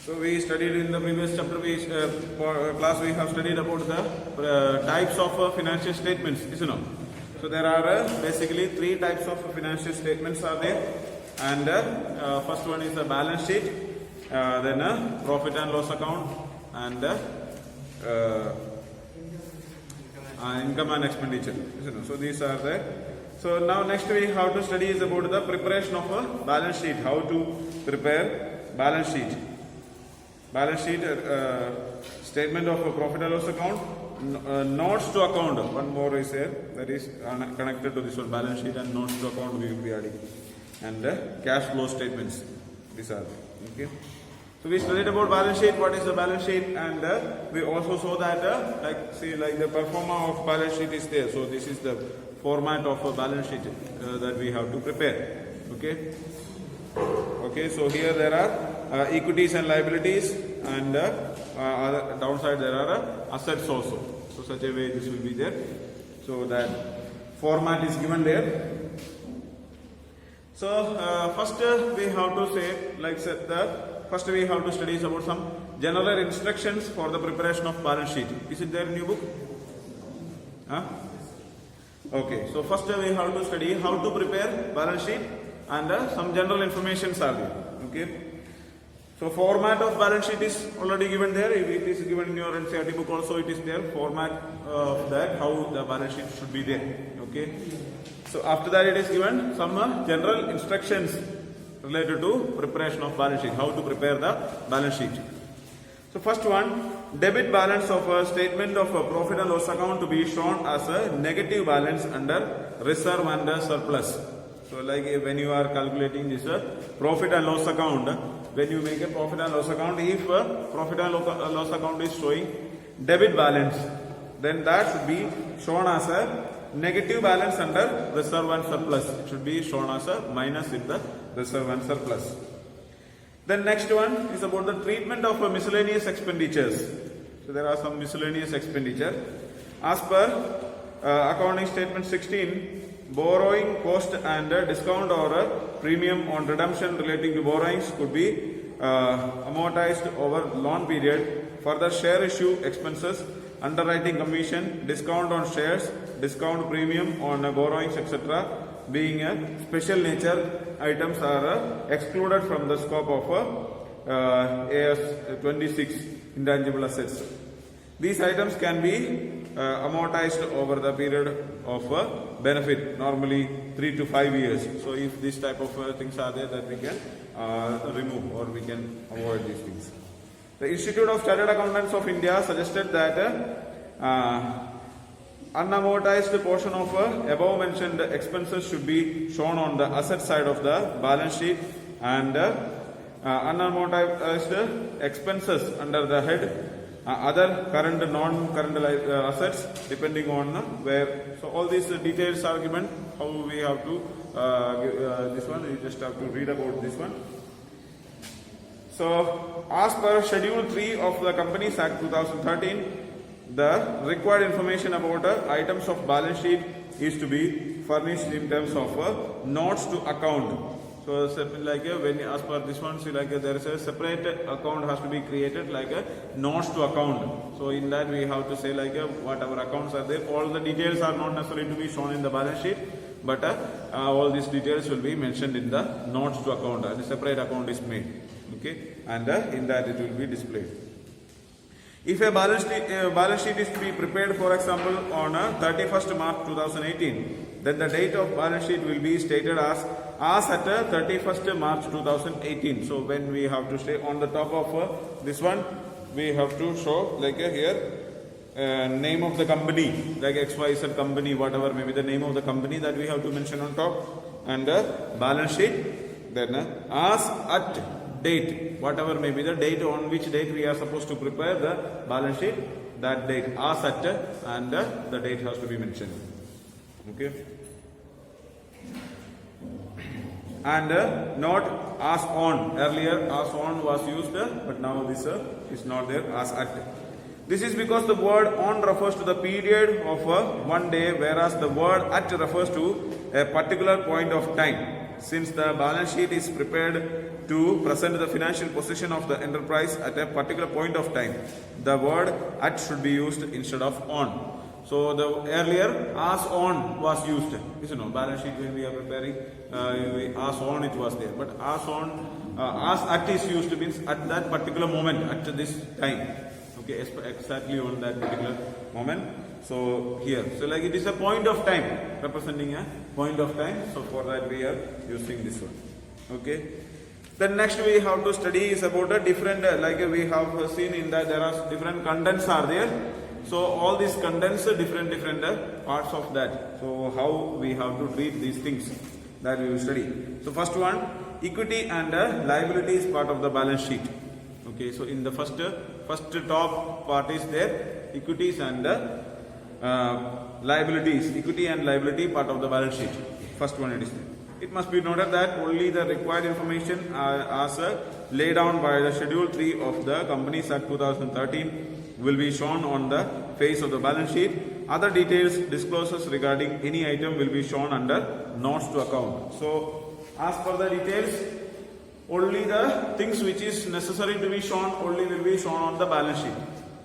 So we studied in the previous chapter, class we have studied about the types of financial statements, isn't it? So there are basically three types of financial statements are there, and first one is the balance sheet, then profit and loss account, and income and expenditure, isn't it? So these are there. So now next we have to study is about the preparation of a balance sheet, how to prepare balance sheet. Balance sheet, statement of a profit and loss account, notes to account. One more is there that is connected to this one, balance sheet and notes to account we will be adding, and cash flow statements. These are okay. So we studied about balance sheet. What is the balance sheet? And we also saw that like the performer of balance sheet is there. So this is the format of a balance sheet that we have to prepare. Okay. Okay, so here there are equities and liabilities, and other downside there are assets also. So such a way this will be there. So that format is given there. So first we have to say first we have to study about some general instructions for the preparation of balance sheet. Is it there in your book? Huh? Okay, so first we have to study how to prepare balance sheet, and some general informations are there. Okay, so format of balance sheet is already given there. It is given in your NCERT book also. It is there, format of that, how the balance sheet should be there. Okay, so after that it is given some general instructions related to preparation of balance sheet, how to prepare the balance sheet. So first one, debit balance of a statement of a profit and loss account to be shown as a negative balance under reserve and surplus. So like when you are calculating this profit and loss account, when you make a profit and loss account, if profit and loss account is showing debit balance, then that should be shown as a negative balance under reserve and surplus. It should be shown as a minus in the reserve and surplus. Then next one is about the treatment of miscellaneous expenditures. So there are some miscellaneous expenditure. As per accounting statement 16, borrowing cost and discount or premium on redemption relating to borrowings could be amortized over loan period. Further, share issue expenses, underwriting commission, discount on shares, discount premium on borrowings, etc. being a special nature items are excluded from the scope of AS 26 intangible assets. These items can be amortized over the period of benefit, normally 3 to 5 years. So if this type of things are there, that we can remove or we can avoid these things. The Institute of Chartered Accountants of India suggested that unamortized portion of above mentioned expenses should be shown on the asset side of the balance sheet, and unamortized expenses under the head other current and non-current assets, depending on where. So all these details are given. How we have to this one, you just have to read about this one. So as per Schedule 3 of the Companies Act 2013, the required information about items of balance sheet is to be furnished in terms of notes to account. So like when as per this one, see like there is a separate account has to be created, like a notes to account. So in that we have to say like whatever accounts are there, all the details are not necessary to be shown in the balance sheet, but all these details will be mentioned in the notes to account, and a separate account is made. Okay, and in that it will be displayed. If a balance sheet is to be prepared, for example, on 31st March 2018, then the date of balance sheet will be stated as at 31st March 2018. So when we have to say on the top of this one, we have to show like here name of the company, like XYZ company, whatever may be the name of the company that we have to mention on top, and balance sheet. Then as at date, whatever may be the date, on which date we are supposed to prepare the balance sheet, that date as at, and the date has to be mentioned. Okay, and not as on. Earlier as on was used, but now this is not there, as at. This is because the word on refers to the period of one day, whereas the word at refers to a particular point of time. Since the balance sheet is prepared to present the financial position of the enterprise at a particular point of time. The word at should be used instead of on. So the earlier as on was used. You know, balance sheet when we are preparing, as on it was there. But as on, as at is used means at that particular moment, at this time. Okay, exactly on that particular moment. So here, so like it is a point of time, representing a point of time. So for that we are using this one. Okay. Then next we have to study is about a different, like we have seen in that there are different contents are there. So all these contents are different parts of that. So how we have to treat these things that we will study. So first one, equity and liability is part of the balance sheet. Okay, so in the first top part is there, equities and liabilities. Equity and liability part of the balance sheet. First one it is there. It must be noted that only the required information as laid down by the Schedule 3 of the Companies Act 2013 will be shown on the face of the balance sheet. Other details, disclosures regarding any item will be shown under notes to account. So, as per the details, only the things which is necessary to be shown only will be shown on the balance sheet.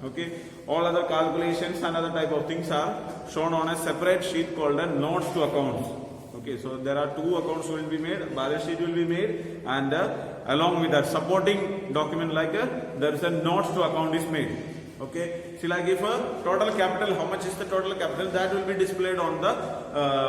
Okay, all other calculations and other type of things are shown on a separate sheet called a notes to accounts. Okay, so there are two accounts will be made, balance sheet will be made, and along with that supporting document like there is a notes to account is made. Okay, so like if a total capital, how much is the total capital, that will be displayed on the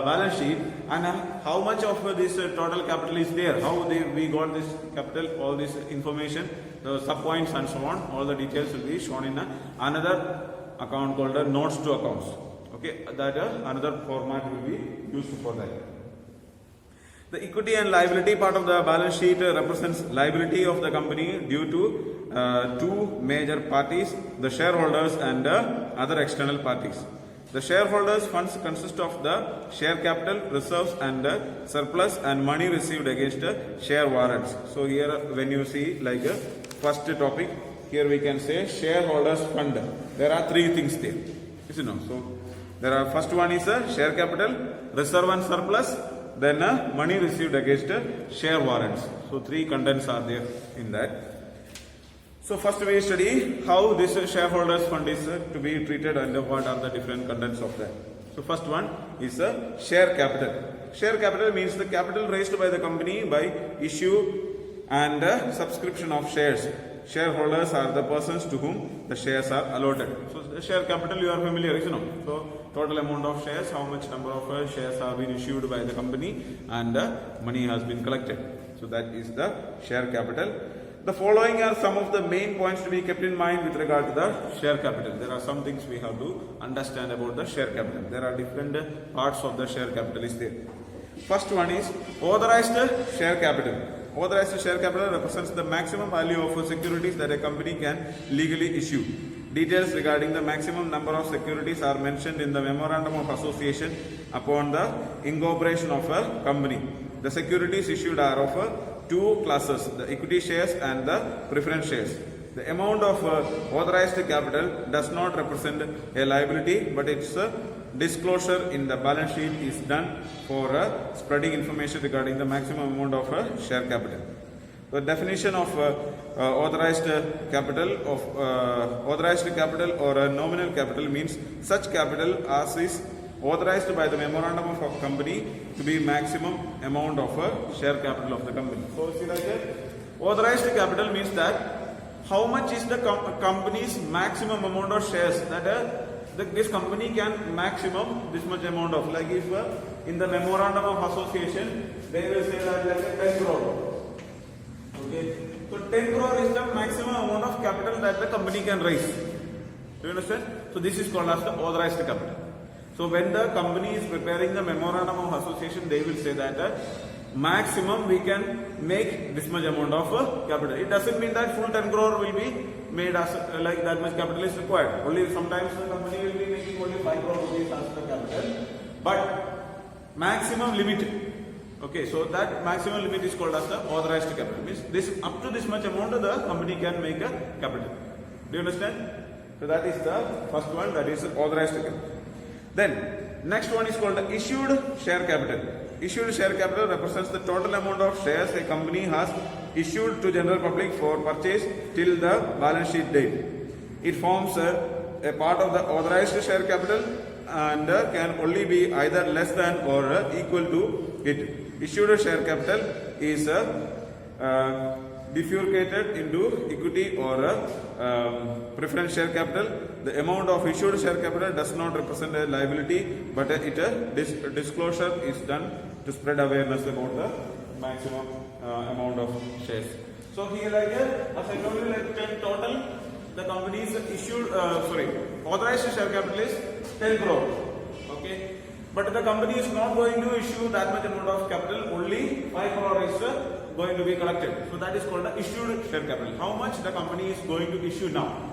balance sheet, and how much of this total capital is there, how we got this capital, all this information, the sub points and so on, all the details will be shown in another account called a notes to accounts. Okay, that another format will be used for that. The equity and liability part of the balance sheet represents liability of the company due to two major parties, the shareholders and other external parties. The shareholders' funds consist of the share capital, reserves and surplus and money received against share warrants. So here when you see like first topic, here we can say shareholders' fund. There are three things there. You know, so there are first one is share capital, reserve and surplus, then money received against share warrants. So three contents are there in that. So first we study how this shareholders fund is to be treated and what are the different contents of that. So first one is share capital. Share capital means the capital raised by the company by issue and subscription of shares. Shareholders are the persons to whom the shares are allotted. So the share capital you are familiar, isn't it? So total amount of shares, how much number of shares have been issued by the company and money has been collected. So that is the share capital. The following are some of the main points to be kept in mind with regard to the share capital. There are some things we have to understand about the share capital. There are different parts of the share capital is there. First one is authorized share capital. Authorized share capital represents the maximum value of securities that a company can legally issue. Details regarding the maximum number of securities are mentioned in the Memorandum of Association upon the incorporation of a company. The securities issued are of two classes, the equity shares and the preference shares. The amount of authorized capital does not represent a liability, but its disclosure in the balance sheet is done for spreading information regarding the maximum amount of share capital. The definition of authorized capital or a nominal capital means such capital as is authorized by the memorandum of a company to be maximum amount of share capital of the company. So see like authorized capital means that how much is the company's maximum amount of shares that this company can maximum this much amount of, like if in the memorandum of association they will say that like 10 crore. Okay, so 10 crore is the maximum amount of capital that the company can raise. Do you understand? So this is called as the authorized capital. So when the company is preparing the memorandum of association, they will say that maximum we can make this much amount of capital. It doesn't mean that full 10 crore will be made as like that much capital is required. Only sometimes the company will be making only 5 crore rupees as the capital, but maximum limit. Okay, so that maximum limit is called as the authorized capital. Means this up to this much amount the company can make a capital. Do you understand? So that is the first one, that is authorized capital. Then next one is called the issued share capital. Issued share capital represents the total amount of shares a company has issued to general public for purchase till the balance sheet date. It forms a part of the authorized share capital and can only be either less than or equal to it. Issued share capital is bifurcated into equity or preference share capital. The amount of issued share capital does not represent a liability, but disclosure is done to spread awareness about the maximum amount of shares. So here, as I told you, in total, the company is issued, authorized share capital is 10 crore. Okay, but the company is not going to issue that much amount of capital. Only 5 crore is going to be collected. So that is called the issued share capital. How much the company is going to issue now,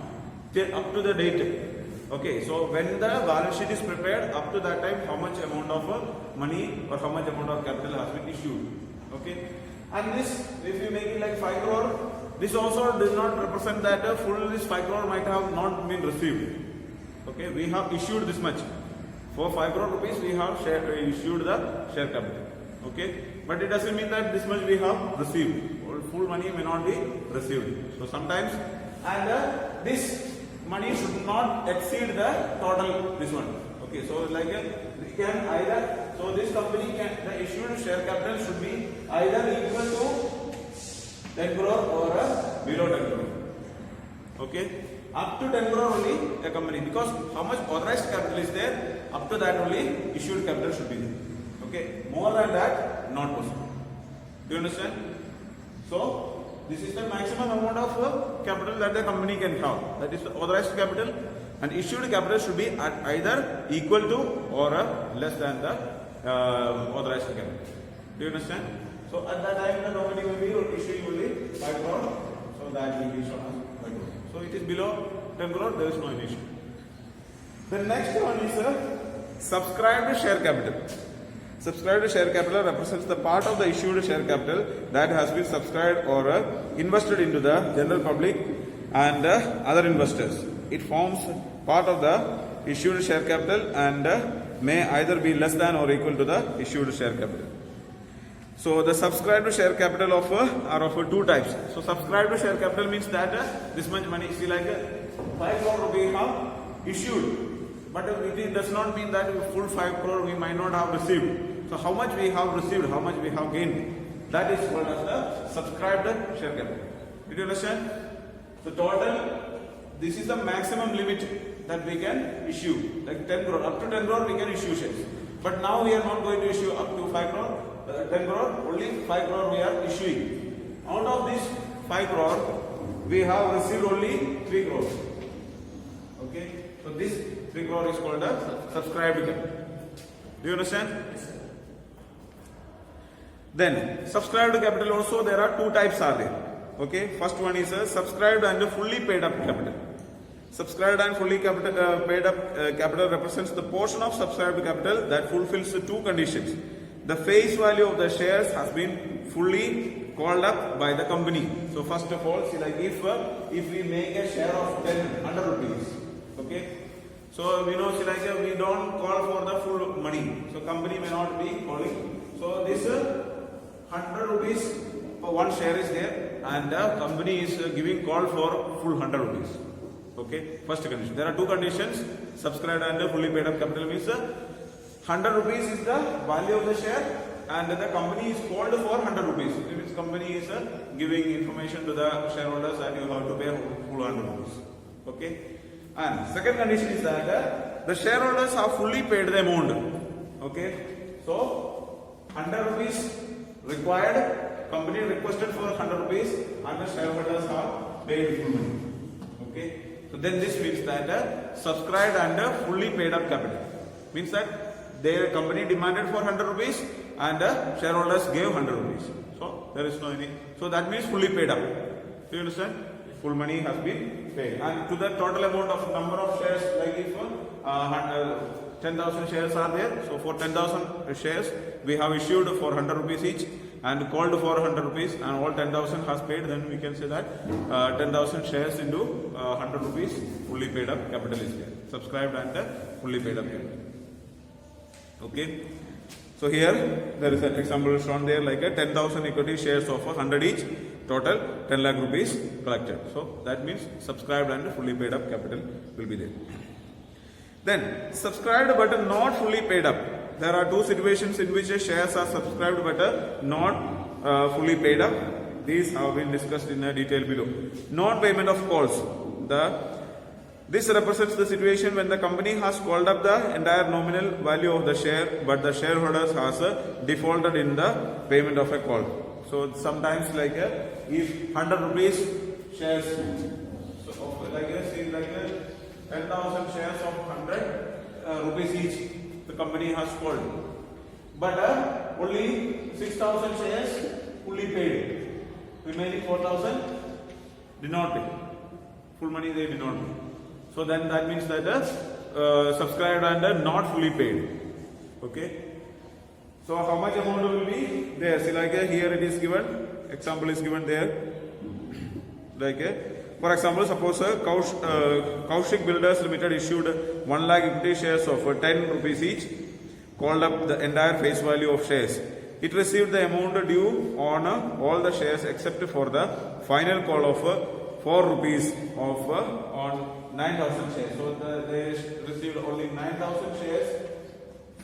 up to the date. Okay, so when the balance sheet is prepared, up to that time, how much amount of money or how much amount of capital has been issued. Okay, and this, if you make it like 5 crore, this also does not represent that full this 5 crore might have not been received. Okay, we have issued this much. For 5 crore rupees, we have issued the share capital. Okay, but it doesn't mean that this much we have received. Full money may not be received. So sometimes, and this money should not exceed the total this one. Okay, so like we can either, so this company can, the issued share capital should be either equal to 10 crore or below 10 crore. Okay, up to 10 crore only a company, because how much authorized capital is there, up to that only issued capital should be there. Okay, more than that, not possible. Do you understand? So this is the maximum amount of capital that the company can have. That is the authorized capital, and issued capital should be at either equal to or less than the authorized capital. Do you understand? So at that time the company will be issuing only 5 crore, so that will be shown as 5 crore. So it is below 10 crore, there is no issue. The next one is subscribed share capital. Subscribed share capital represents the part of the issued share capital that has been subscribed or invested into the general public and other investors. It forms part of the issued share capital and may either be less than or equal to the issued share capital. So the subscribed share capital are of two types. So subscribed share capital means that this much money, see like 5 crore we have issued, but it does not mean that full 5 crore we might not have received. So how much we have received, how much we have gained, that is called as the subscribed share capital. Did you understand? So total, this is the maximum limit that we can issue, like 10 crore, up to 10 crore we can issue shares. But now we are not going to issue up to 5 crore, 10 crore, only 5 crore we are issuing. Out of this 5 crore, we have received only 3 crores. Okay, so this 3 crore is called a subscribed capital. Do you understand? Then subscribed capital also there are two types are there. Okay, first one is subscribed and fully paid up capital. Subscribed and fully paid up capital represents the portion of subscribed capital that fulfills the two conditions. The face value of the shares has been fully called up by the company. So first of all, see like if we make a share of 100 rupees, okay. So we know, see like we don't call for the full money. So company may not be calling. So this 100 rupees for one share is there, and the company is giving call for full 100 rupees. Okay, first condition. There are two conditions. Subscribed and fully paid up capital means 100 rupees is the value of the share, and the company is called for 100 rupees. It means company is giving information to the shareholders and you have to pay full 100 rupees. Okay. And second condition is that the shareholders have fully paid the amount. Okay. So 100 rupees required, company requested for 100 rupees and the shareholders have paid full money. Okay. So then this means that subscribed and fully paid up capital. Means that their company demanded for 100 rupees and shareholders gave 100 rupees. So there is no any. So that means fully paid up. Do you understand? Full money has been paid. And to the total amount of number of shares, like if 10,000 shares are there. So for 10,000 shares, we have issued for 100 rupees each and called for 100 rupees and all 10,000 has paid. Then we can say that 10,000 shares into 100 rupees fully paid up capital is there. Subscribed and fully paid up capital. Okay. So here there is an example shown there like a 10,000 equity shares of 100 each Total 10 lakh rupees collected. So that means subscribed and fully paid up capital will be there. Then subscribed but not fully paid up. There are two situations in which shares are subscribed but not fully paid up. These have been discussed in detail below. Non-payment of calls. This represents the situation when the company has called up the entire nominal value of the share, but the shareholders has defaulted in the payment of a call. So sometimes like if 100 rupees shares, so like 10,000 shares of 100 rupees each, the company has called, but only 6,000 shares fully paid. Remaining 4,000 did not pay. Full money they did not pay. So then that means that subscribed and not fully paid. Okay. So how much amount will be there? See, like here it is given. Example is given there. Like for example, suppose Kaushik Builders Limited issued 1 lakh equity shares of 10 rupees each, called up the entire face value of shares. It received the amount due on all the shares except for the final call of 4 rupees of on 9,000 shares. So they received only 9,000 shares,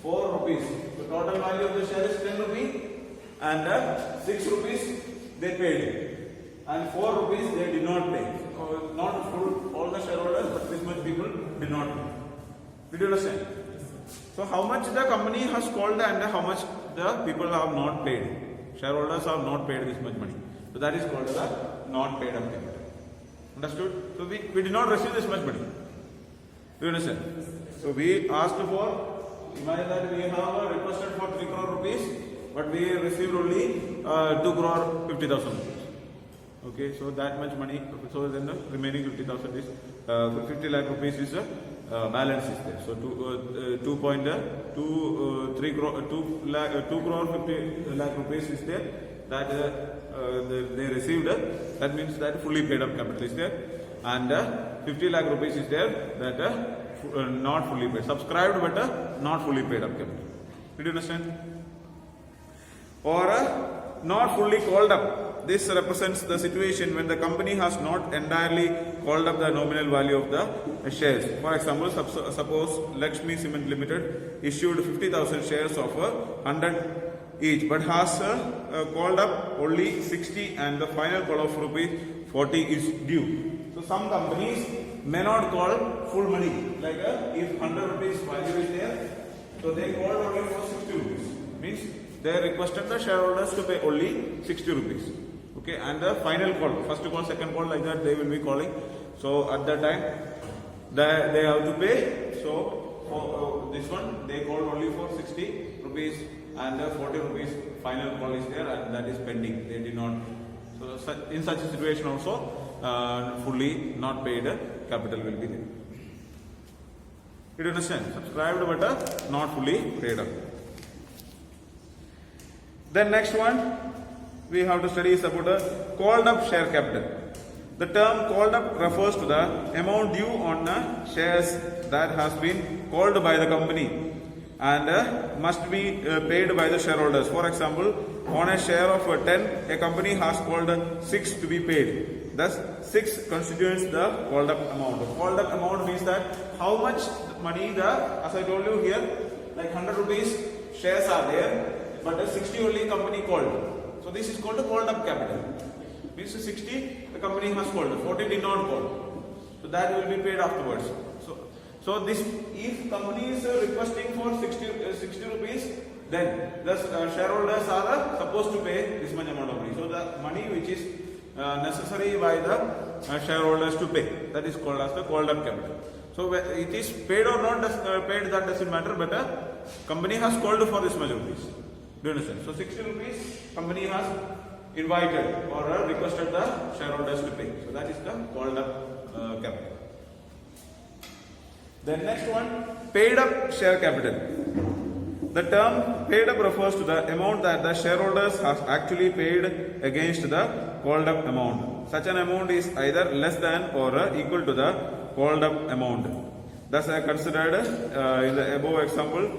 4 rupees. The total value of the share is 10 rupees and 6 rupees they paid. And 4 rupees they did not pay. Not full, all the shareholders, but this much people did not pay. Did you understand? So how much the company has called and how much the people have not paid. Shareholders have not paid this much money. So that is called the not paid up capital. Understood? So we did not receive this much money. Do you understand? So we asked for, imagine that we have requested for 3 crore rupees, but we received only 2 crore 50,000 rupees. Okay, so that much money, so then the remaining 50,000 is 50 lakh rupees is balance is there. So 2 crore 50 lakh rupees is there that they received. That means that fully paid up capital is there, and 50 lakh rupees is there that not fully paid, subscribed but not fully paid up capital. Did you understand? Or not fully called up. This represents the situation when the company has not entirely called up the nominal value of the shares. For example, suppose Lakshmi Cement Limited issued 50,000 shares of 100 each, but has called up only 60 and the final call of rupees 40 is due. So some companies may not call full money. Like if 100 rupees value is there, so they called only for 60 rupees. Means they requested the shareholders to pay only 60 rupees. Okay, and the final call, first call, second call, like that they will be calling. So at that time they have to pay. So for this one they called only for 60 rupees and 40 rupees final call is there, and that is pending. They did not. So in such a situation also fully not paid capital will be there. You understand? Subscribed but not fully paid up. Then next one we have to study is about a called up share capital. The term called up refers to the amount due on shares that has been called by the company and must be paid by the shareholders. For example, on a share of 10, a company has called 6 to be paid. Thus, 6 constitutes the called up amount. The called up amount means that how much money as I told you here, like 100 rupees shares are there, but 60 only company called. So this is called a called up capital. Means 60 the company has called, 40 did not call. So that will be paid afterwards. So this, if company is requesting for 60 rupees, then the shareholders are supposed to pay this much amount of money. So the money which is necessary by the shareholders to pay, that is called as the called up capital. So it is paid or not paid, that doesn't matter, but company has called for this much rupees. Do you understand? So 60 rupees company has invited or requested the shareholders to pay. So that is the called up capital. Then next one, paid up share capital. The term paid up refers to the amount that the shareholders have actually paid against the called up amount. Such an amount is either less than or equal to the called up amount. Thus I considered in the above example,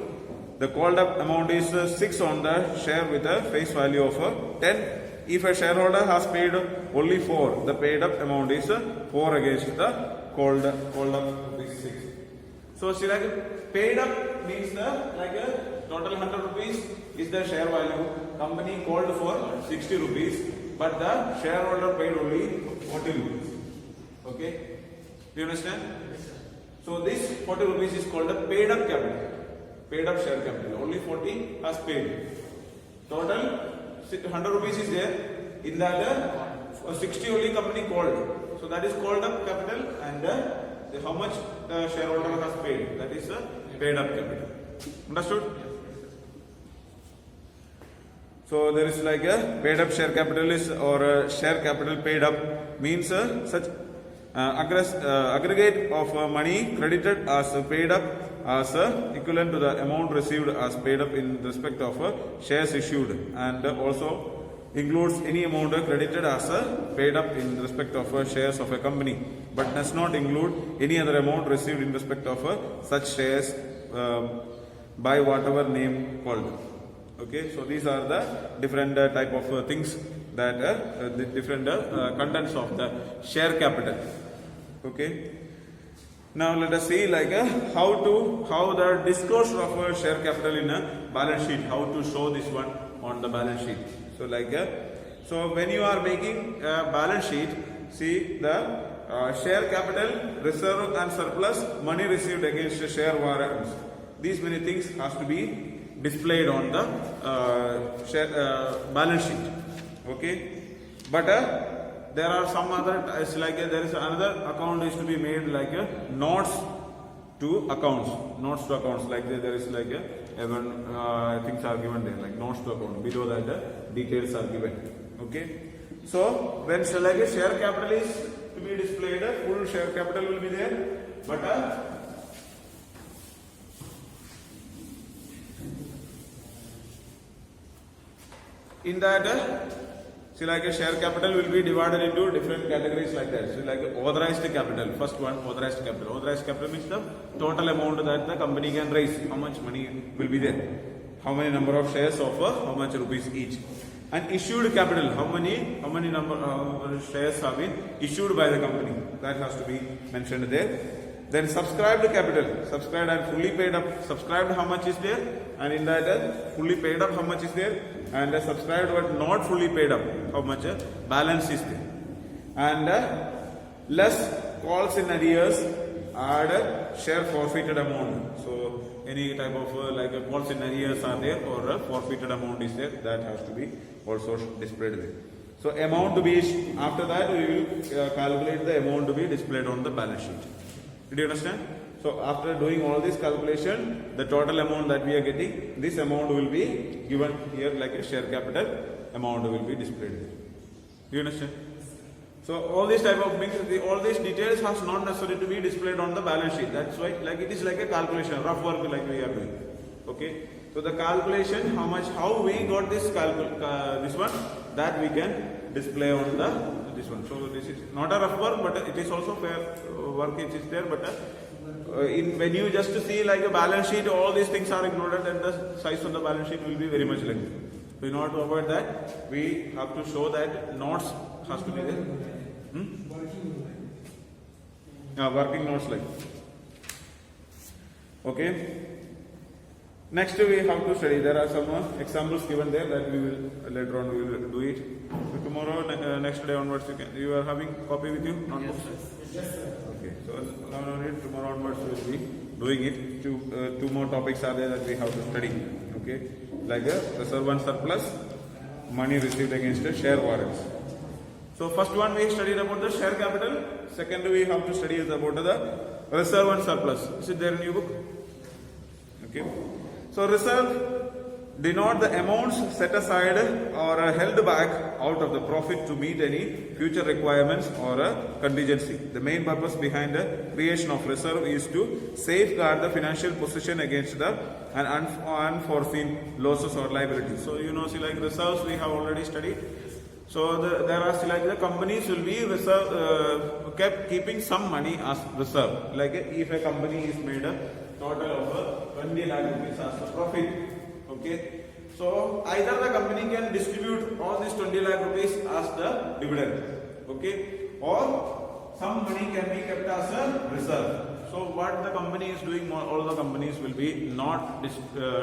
the called up amount is 6 on the share with a face value of 10 If a shareholder has paid only 4, the paid up amount is 4 against the called up rupees 6. So see, like paid up means the like a total 100 rupees is the share value. Company called for 60 rupees, but the shareholder paid only 40 rupees. Okay, do you understand? So this 40 rupees is called a paid up capital, paid up share capital. Only 40 has paid. Total 100 rupees is there. In that 60 only company called. So that is called up capital, and how much the shareholder has paid, that is paid up capital. Understood? So there is like a paid up share capital is, or a share capital paid up means such aggregate of money credited as paid up as equivalent to the amount received as paid up in respect of shares issued, and also includes any amount credited as paid up in respect of shares of a company, but does not include any other amount received in respect of such shares by whatever name called. Okay, so these are the different type of things that the different contents of the share capital. Okay, now let us see like how the disclosure of a share capital in a balance sheet, how to show this one on the balance sheet. So like so when you are making a balance sheet, see the share capital, reserve and surplus, money received against the share warrants. These many things has to be displayed on the balance sheet. Okay, but there are some other, it's like there is another account is to be made like notes to accounts, like there is like things are given there like notes to account. Below that details are given. Okay, so when like a share capital is to be displayed, full share capital will be there, but in that see like a share capital will be divided into different categories like that. So like authorized capital, first one authorized capital. Authorized capital means the total amount that the company can raise, how much money will be there, how many number of shares of how much rupees each. And issued capital, how many number shares have been issued by the company, that has to be mentioned there. Then subscribed capital, subscribed and fully paid up. Subscribed how much is there, and in that fully paid up how much is there, and subscribed but not fully paid up how much balance is there. And less calls in arrears, add share forfeited amount. So any type of like calls in arrears are there, or forfeited amount is there, that has to be also displayed there. So amount to be, after that we will calculate the amount to be displayed on the balance sheet. Did you understand? So after doing all this calculation, the total amount that we are getting, this amount will be given here like a share capital amount will be displayed there. Do you understand? So all these type of things, all these details has not necessary to be displayed on the balance sheet. That's why like it is like a calculation, rough work like we are doing. Okay. So the calculation, how we got this this one, that we can display on the this one. So this is not a rough work, but it is also fair work. It is there, but when you just see like a balance sheet, all these things are included, and the size of the balance sheet will be very much lengthy. So in order to avoid that, we have to show that notes has to be there. Working notes like. Okay. Next we have to study. There are some examples given there that we will later on we will do it. So tomorrow, next day onwards, you are having copy with you, notebooks? Yes, sir. Okay. So tomorrow onwards we will be doing it. Two more topics are there that we have to study. Okay, like reserve and surplus, money received against the share warrants. So first one we studied about the share capital. Second we have to study about the reserve and surplus. Is it there in your book? Okay. So reserve denote the amounts set aside or held back out of the profit to meet any future requirements or contingency. The main purpose behind the creation of reserve is to safeguard the financial position against the unforeseen losses or liabilities. So you know, see like reserves we have already studied. So there are like the companies will be kept keeping some money as reserve. Like if a company is made a total of 20 lakh rupees as a profit, okay, So either the company can distribute all these 20 lakh rupees as the dividend, okay, or some money can be kept as a reserve. So what the company is doing, all the companies will be not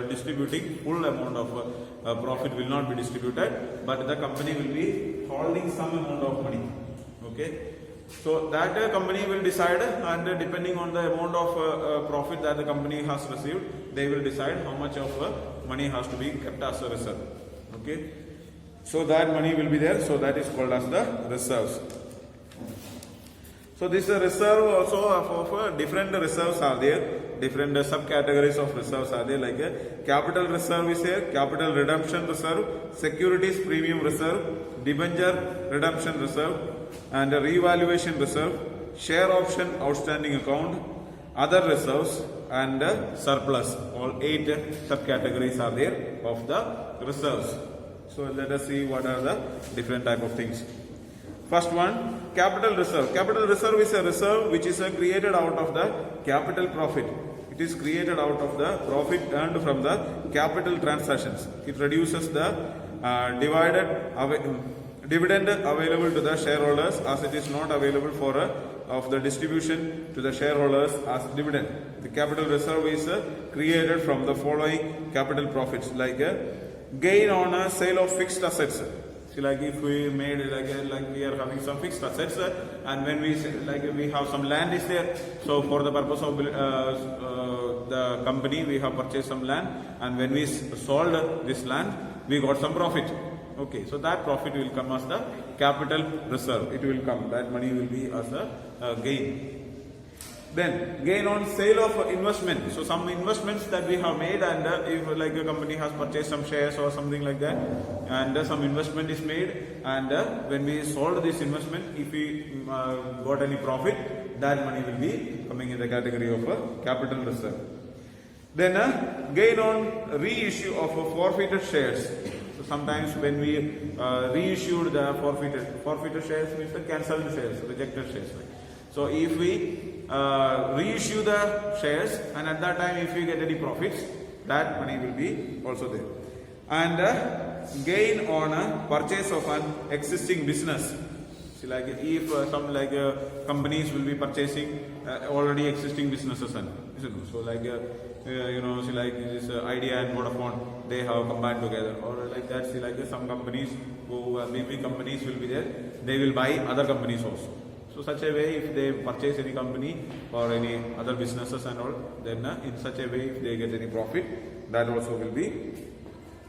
distributing full amount of profit will not be distributed, but the company will be holding some amount of money, okay. So that company will decide, and depending on the amount of profit that the company has received, they will decide how much of money has to be kept as a reserve, okay. So that money will be there, so that is called as the reserves. So this reserve also of different reserves are there, different subcategories of reserves are there, like capital reserve is here, capital redemption reserve, securities premium reserve, debenture redemption reserve, and a revaluation reserve, share option outstanding account, other reserves, and surplus. All 8 subcategories are there of the reserves. So let us see what are the different type of things. First one, capital reserve. Capital reserve is a reserve which is created out of the capital profit. It is created out of the profit earned from the capital transactions. It reduces the dividend available to the shareholders, as it is not available for of the distribution to the shareholders as dividend. The capital reserve is created from the following capital profits, like gain on a sale of fixed assets. See, like if we made like we are having some fixed assets, and when we we have some land is there, so for the purpose of the company we have purchased some land, and when we sold this land we got some profit. Okay, so that profit will come as the capital reserve. It will come, that money will be as a gain. Then gain on sale of investment. So some investments that we have made, and if like a company has purchased some shares or something like that, and some investment is made, and when we sold this investment, if we got any profit, that money will be coming in the category of capital reserve. Then gain on reissue of forfeited shares. So sometimes when we reissued the forfeited shares means the cancelled shares, rejected shares. So if we reissue the shares, and at that time if we get any profits, that money will be also there. And gain on purchase of an existing business. See, like if some companies will be purchasing already existing businesses, and so like see, like this Idea and Vodafone, they have combined together, or like that. See, like some companies who big companies will be there, they will buy other companies also. So such a way, if they purchase any company or any other businesses and all, then in such a way, if they get any profit, that also will be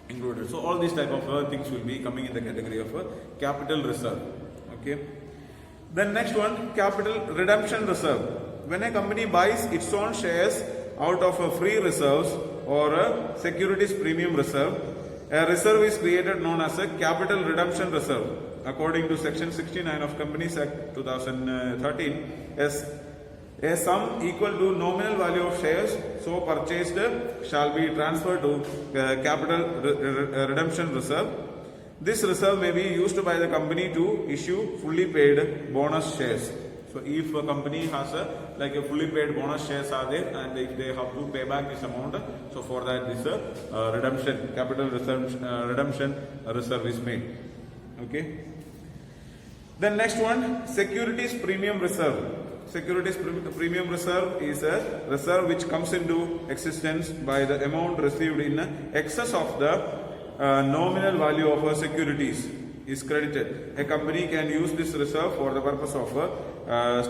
included. So all these type of things will be coming in the category of capital reserve. Okay. Then next one, capital redemption reserve. When a company buys its own shares out of a free reserves or a securities premium reserve, a reserve is created known as a capital redemption reserve. According to section 69 of Companies Act 2013, a sum equal to nominal value of shares so purchased shall be transferred to capital redemption reserve. This reserve may be used by the company to issue fully paid bonus shares. So if a company has a fully paid bonus shares are there, and if they have to pay back this amount, so for that this redemption capital reserve redemption reserve is made. Okay. Then next one, securities premium reserve. Securities premium reserve is a reserve which comes into existence by the amount received in excess of the nominal value of securities is credited. A company can use this reserve for the purpose of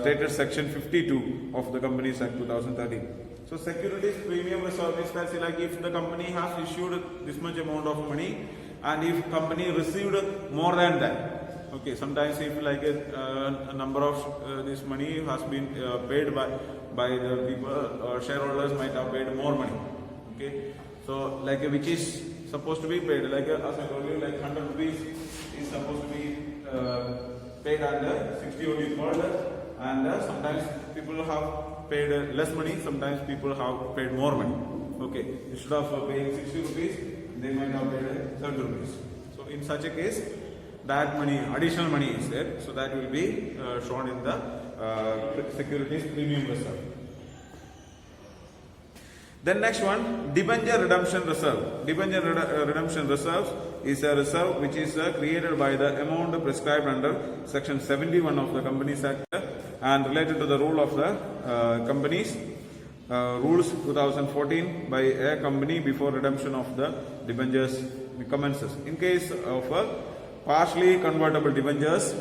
stated section 52 of the Companies Act 2013. So securities premium reserve is that like if the company has issued this much amount of money, and if company received more than that. Okay, sometimes if like a number of this money has been paid by the people, shareholders might have paid more money. Okay, so like which is supposed to be paid, like as I told you, like 100 rupees is supposed to be paid and 60 only called, and sometimes people have paid less money, sometimes people have paid more money. Okay, instead of paying 60 rupees, they might have paid 30 rupees. So in such a case, that money, additional money is there, so that will be shown in the securities premium reserve. Then next one, debenture redemption reserve. Debenture redemption reserves is a reserve which is created by the amount prescribed under section 71 of the Companies Act and related to the rule of the companies rules 2014 by a company before redemption of the debentures commences. In case of partially convertible debentures,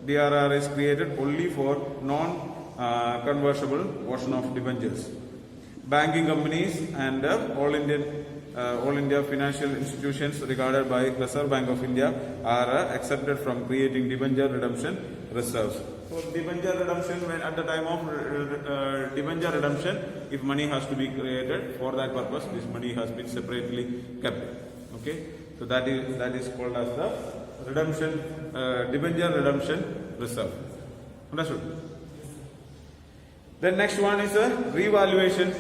DRR is created only for non-convertible portion of debentures. Banking companies and all India financial institutions regarded by Reserve Bank of India are accepted from creating debenture redemption reserves. So debenture redemption, when at the time of debenture redemption, if money has to be created for that purpose, this money has been separately kept. Okay, so that is called as the redemption debenture redemption reserve. Understood? Then next one is a revaluation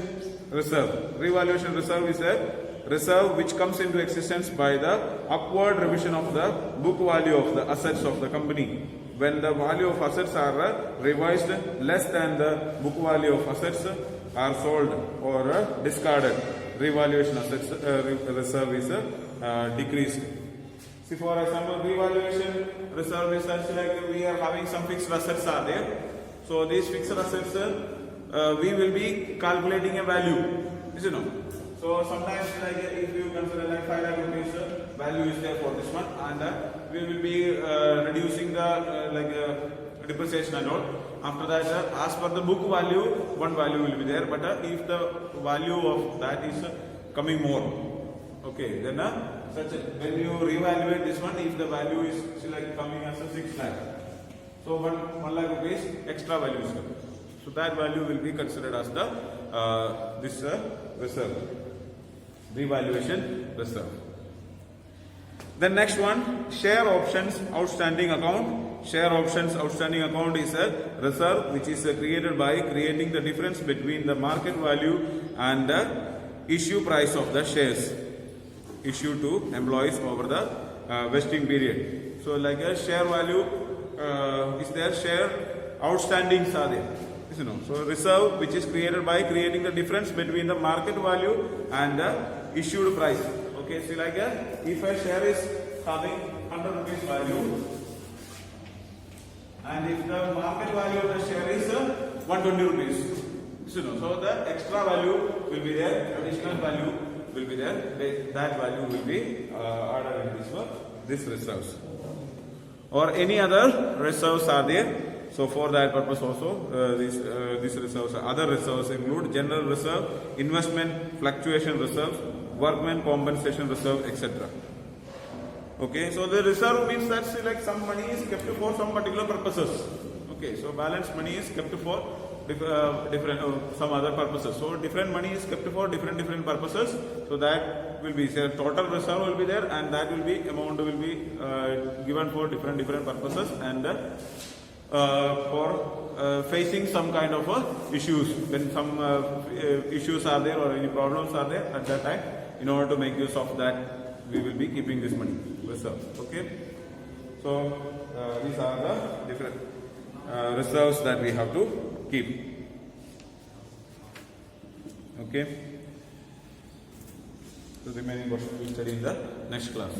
reserve. Revaluation reserve is a reserve which comes into existence by the upward revision of the book value of the assets of the company. When the value of assets are revised less than the book value of assets are sold or discarded, revaluation assets reserve is decreased. See, for example, revaluation reserve is such like we are having some fixed assets are there. So these fixed assets, we will be calculating a value, you know. So sometimes like if you consider like 5 lakh rupees value is there for this one, and we will be reducing the depreciation and all. After that, as per the book value, one value will be there. But if the value of that is coming more, okay, then when you reevaluate this one, if the value is like coming as a 6 lakh. So 1 lakh rupees extra value is coming. So that value will be considered as the this reserve, revaluation reserve. The next one, share options outstanding account. Share options outstanding account is a reserve which is created by creating the difference between the market value and the issue price of the shares issued to employees over the vesting period. So like a share value is there, share outstandings are there. You know, so reserve which is created by creating the difference between the market value and the issued price. Okay, so like if a share is having 100 rupees value and if the market value of the share is 120 rupees, you know, so the extra value will be there, additional value will be there, that value will be added in this reserves. Or any other reserves are there. So for that purpose also these reserves, other reserves include general reserve, investment fluctuation reserves, workmen compensation reserve, etc. Okay, so the reserve means that like some money is kept for some particular purposes. Okay, so balance money is kept for different some other purposes. So different money is kept for different purposes. So that will be total reserve will be there, and that will be amount will be given for different purposes and for facing some kind of issues. When some issues are there or any problems are there at that time, in order to make use of that, we will be keeping this money reserve. Okay, so these are the different reserves that we have to keep. Okay, so the remaining portion we will study in the next class.